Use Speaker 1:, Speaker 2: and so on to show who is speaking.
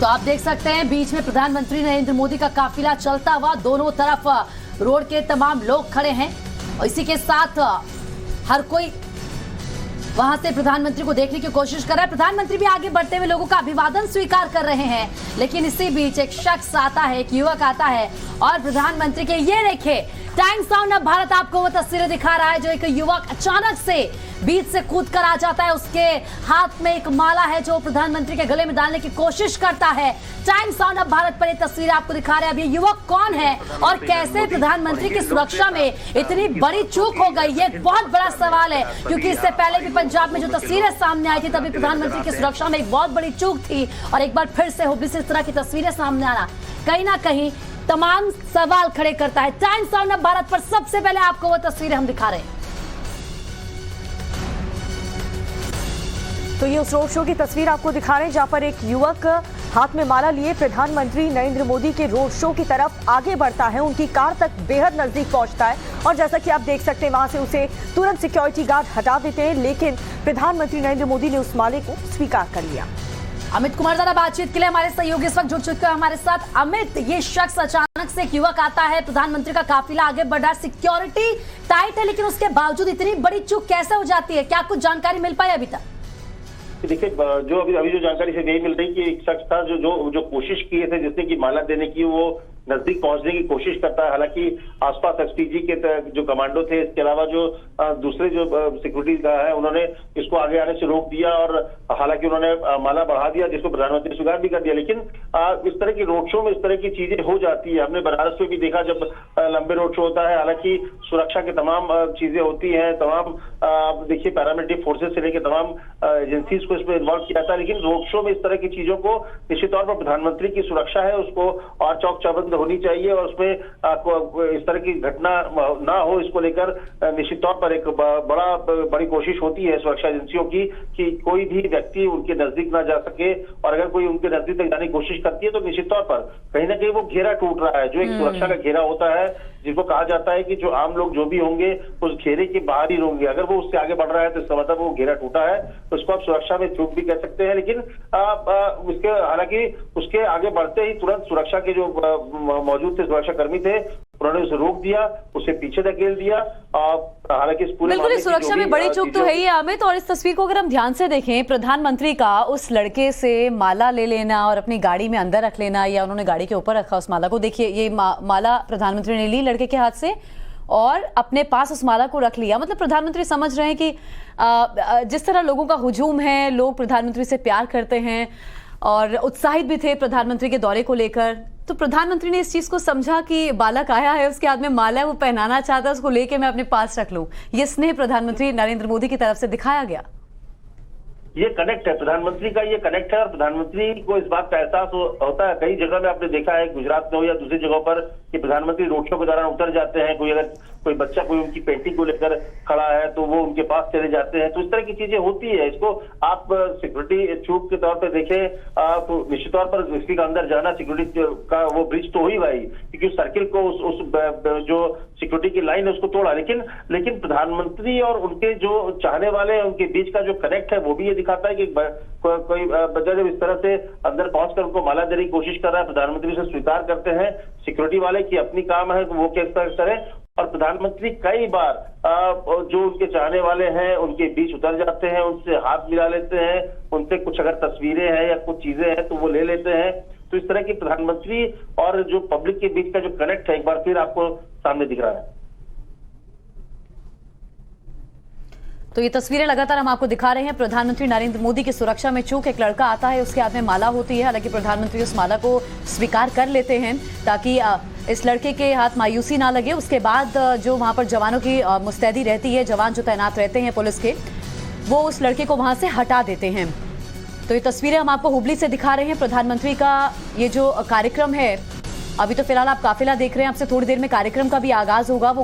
Speaker 1: तो आप देख सकते हैं बीच में प्रधानमंत्री नरेंद्र मोदी का काफिला चलता हुआ, दोनों तरफ रोड के तमाम लोग खड़े हैं और इसी के साथ हर कोई वहां से प्रधानमंत्री को देखने की कोशिश कर रहा है। प्रधानमंत्री भी आगे बढ़ते हुए लोगों का अभिवादन स्वीकार कर रहे हैं, लेकिन इसी बीच एक शख्स आता है, एक युवक आता है और प्रधानमंत्री के ये देखे टाइम्स नाउ अब भारत आपको वो तस्वीरें दिखा रहा है जो एक युवक अचानक से बीच से कूद कर आ जाता है। उसके हाथ में एक माला है जो प्रधानमंत्री के गले में डालने की कोशिश करता है। टाइम्स नाउ अब भारत पर ये तस्वीर आपको दिखा रहे हैं। अब ये युवक कौन है और कैसे प्रधानमंत्री की सुरक्षा में इतनी बड़ी चूक हो गई, ये बहुत बड़ा सवाल है, क्योंकि इससे पहले भी पंजाब में जो तस्वीरें सामने आई थी तभी प्रधानमंत्री की सुरक्षा में एक बहुत बड़ी चूक थी और एक बार फिर से हुबली से इस तरह की तस्वीरें सामने आना कहीं ना कहीं तमाम सवाल खड़े करता है। टाइम्स नाउ अब भारत पर सबसे पहले आपको वो तस्वीरें हम दिखा रहे हैं।
Speaker 2: तो ये उस रोड शो की तस्वीर आपको दिखा रहे हैं जहां पर एक युवक हाथ में माला लिए प्रधानमंत्री नरेंद्र मोदी के रोड शो की तरफ आगे बढ़ता है, उनकी कार तक बेहद नजदीक पहुंचता है और जैसा कि आप देख सकते हैं वहां से उसे तुरंत सिक्योरिटी गार्ड हटा देते हैं, लेकिन प्रधानमंत्री नरेंद्र मोदी ने उस माले को स्वीकार कर लिया।
Speaker 1: अमित कुमार ज्यादा बातचीत के लिए हमारे सहयोगी इस वक्त जुड़ चुके हैं हमारे साथ। अमित, ये शख्स अचानक से एक युवक आता है, प्रधानमंत्री का काफिला आगे बढ़ रहा है, सिक्योरिटी टाइट है, लेकिन उसके बावजूद इतनी बड़ी चूक कैसे हो जाती है? क्या कुछ जानकारी मिल पाई अभी तक?
Speaker 3: देखिए, जो अभी जो जानकारी से यही मिल रही कि एक शख्स था जो कोशिश किए थे जिसने की माला देने की, वो नजदीक पहुंचने की कोशिश करता है। हालांकि आसपास एसपीजी के जो कमांडो थे, इसके अलावा जो दूसरे जो सिक्योरिटी का है, उन्होंने इसको आगे आने से रोक दिया और हालांकि उन्होंने माला बढ़ा दिया जिसको प्रधानमंत्री स्वीकार भी कर दिया। लेकिन इस तरह की रोड शो में इस तरह की चीजें हो जाती है। हमने बनारस में भी देखा जब लंबे रोड शो होता है, हालांकि सुरक्षा के तमाम चीजें होती हैं, तमाम देखिए पैरामिलिट्री फोर्सेज से लेकर तमाम एजेंसीज को इसमें इन्वॉल्व किया था, लेकिन रोड शो में इस तरह की चीजों को निश्चित तौर पर प्रधानमंत्री की सुरक्षा है उसको और चौक चौबंद होनी चाहिए और उसमें इस तरह की घटना ना हो, इसको लेकर निश्चित तौर पर एक बड़ी कोशिश होती है सुरक्षा एजेंसियों की कि कोई भी व्यक्ति उनके नजदीक ना जा सके, और अगर कोई उनके नजदीक तक जाने की कोशिश करती है तो निश्चित तौर पर कहीं ना कहीं वो घेरा टूट रहा है, जो एक सुरक्षा का घेरा होता है जिसको कहा जाता है कि जो आम लोग जो भी होंगे उस घेरे के बाहर ही होंगे। अगर वो उससे आगे बढ़ रहा है तो इसका मतलब वो घेरा टूटा है, तो उसको आप सुरक्षा में चूक भी कह सकते हैं। लेकिन उसके हालांकि उसके आगे बढ़ते ही तुरंत सुरक्षा के जो मौजूद थे सुरक्षा कर्मी थे, उन्होंने उसे रोक दिया, उसे पीछे धकेल दिया। हालांकि इस पूरे
Speaker 2: बिल्कुल सुरक्षा में बड़ी चूक तो है ही अमित। और इस तस्वीर को अगर हम ध्यान से देखें, प्रधानमंत्री का उस लड़के से माला ले लेना और अपनी गाड़ी में अंदर रख लेना, या उन्होंने गाड़ी के ऊपर रखा उस माला को, देखिए ये माला प्रधानमंत्री ने ली लड़के के हाथ से और अपने पास उस माला को रख लिया। मतलब प्रधानमंत्री समझ रहे हैं कि जिस तरह लोगों का हुजूम है, लोग प्रधानमंत्री से प्यार करते हैं और उत्साहित भी थे प्रधानमंत्री के दौरे को लेकर, तो प्रधानमंत्री ने इस चीज को समझा कि बालक आया है, उसके हाथ में माला है, वो पहनाना चाहता है, उसको लेके मैं अपने पास रख लूं। ये स्नेह प्रधानमंत्री नरेंद्र मोदी की तरफ से दिखाया गया।
Speaker 3: ये कनेक्ट है, प्रधानमंत्री का ये कनेक्ट है और प्रधानमंत्री को इस बात का एहसास होता है। कई जगह में आपने देखा है, गुजरात में हो या दूसरी जगहों पर, कि प्रधानमंत्री रोड शो के दौरान उतर जाते हैं, कोई बच्चा कोई उनकी पेंटिंग को लेकर खड़ा है तो वो उनके पास चले जाते हैं, तो इस तरह की चीजें होती है। इसको आप सिक्योरिटी चूक के तौर पर देखें तो निश्चित तौर पर किसी का अंदर जाना सिक्योरिटी का वो ब्रिज तो हो ही भाई, क्योंकि उस सर्किल को उस जो सिक्योरिटी की लाइन है उसको तोड़ा। लेकिन प्रधानमंत्री और उनके जो चाहने वाले हैं उनके बीच का जो कनेक्ट है वो भी ये दिखाता है कि कोई बच्चा जब इस तरह से अंदर पहुंचकर उनको माला देने की कोशिश कर रहा है, प्रधानमंत्री से स्वीकार करते हैं सिक्योरिटी वाले कि अपनी काम है तो वो किस तरह करें, और प्रधानमंत्री कई बार जो उनके चाहने वाले हैं उनके बीच उतर जाते हैं, उनसे हाथ मिला लेते हैं, उनसे कुछ अगर तस्वीरें हैं या कुछ चीजें हैं तो वो ले लेते हैं। तो इस तरह की प्रधानमंत्री और जो पब्लिक के बीच का जो कनेक्ट है एक बार फिर आपको सामने दिख रहा है।
Speaker 2: तो ये तस्वीरें लगातार हम आपको दिखा रहे हैं। प्रधानमंत्री नरेंद्र मोदी की सुरक्षा में चूक, एक लड़का आता है, उसके हाथ में माला होती है, हालांकि प्रधानमंत्री उस माला को स्वीकार कर लेते हैं ताकि इस लड़के के हाथ मायूसी ना लगे। उसके बाद जो वहां पर जवानों की मुस्तैदी रहती है, जवान जो तैनात रहते हैं पुलिस के, वो उस लड़के को वहां से हटा देते हैं। तो ये तस्वीरें हम आपको हुबली से दिखा रहे हैं। प्रधानमंत्री का ये जो कार्यक्रम है, अभी तो फिलहाल आप काफिला देख रहे हैं, आपसे थोड़ी देर में कार्यक्रम का भी आगाज होगा। वो